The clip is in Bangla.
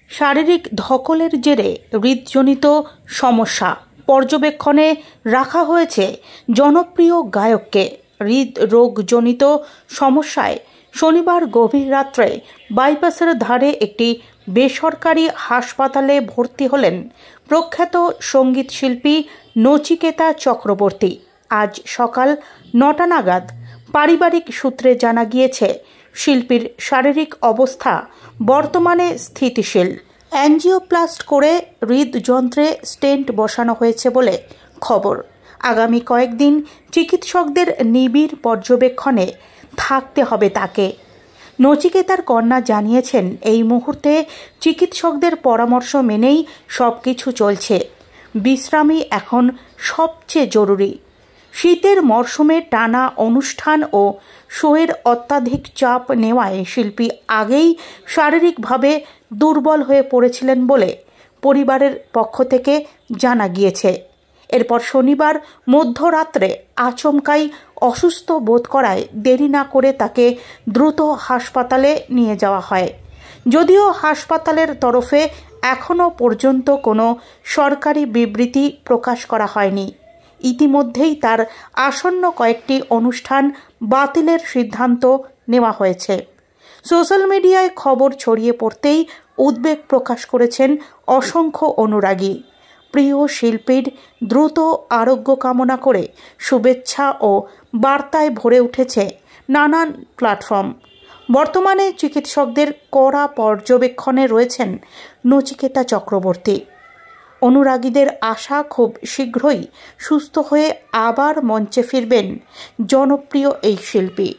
শারীরিক ধকলের জেরে হৃদজনিত সমস্যা পর্যবেক্ষণে রাখা হয়েছে জনপ্রিয় গায়ককে। হৃদরোগজনিত সমস্যায় শনিবার গভীর রাত্রে বাইপাসের ধারে একটি বেসরকারি হাসপাতালে ভর্তি হলেন প্রখ্যাত সঙ্গীত শিল্পী নচিকেতা চক্রবর্তী। আজ সকাল ৯টা নাগাদ পারিবারিক সূত্রে জানা গিয়েছে, শিল্পীর শারীরিক অবস্থা বর্তমানে স্থিতিশীল। অ্যাঞ্জিওপ্লাস্ট করে হৃদযন্ত্রে স্টেন্ট বসানো হয়েছে বলে খবর। আগামী কয়েকদিন চিকিৎসকদের নিবিড় পর্যবেক্ষণে থাকতে হবে তাকে। নচিকেতার কন্যা জানিয়েছেন, এই মুহূর্তে চিকিৎসকদের পরামর্শ মেনেই সব কিছু চলছে। বিশ্রামই এখন সবচেয়ে জরুরি। শীতের মরশুমে টানা অনুষ্ঠান ও শোয়ের অত্যাধিক চাপ নেওয়ায় শিল্পী আগেই শারীরিকভাবে দুর্বল হয়ে পড়েছিলেন বলে পরিবারের পক্ষ থেকে জানা গিয়েছে। এরপর শনিবার মধ্যরাত্রে আচমকাই অসুস্থ বোধ করায় দেরি না করে তাকে দ্রুত হাসপাতালে নিয়ে যাওয়া হয়। যদিও হাসপাতালের তরফে এখনও পর্যন্ত কোনো সরকারি বিবৃতি প্রকাশ করা হয়নি। ইতিমধ্যেই তার আসন্ন কয়েকটি অনুষ্ঠান বাতিলের সিদ্ধান্ত নেওয়া হয়েছে। সোশ্যাল মিডিয়ায় খবর ছড়িয়ে পড়তেই উদ্বেগ প্রকাশ করেছেন অসংখ্য অনুরাগী। প্রিয় শিল্পীর দ্রুত আরোগ্য কামনা করে শুভেচ্ছা ও বার্তায় ভরে উঠেছে নানান প্ল্যাটফর্ম। বর্তমানে চিকিৎসকদের কড়া পর্যবেক্ষণে রয়েছেন নচিকেতা চক্রবর্তী। অনুরাগীদের আশা, খুব শীঘ্রই সুস্থ হয়ে আবার মঞ্চে ফিরবেন জনপ্রিয় এই শিল্পী।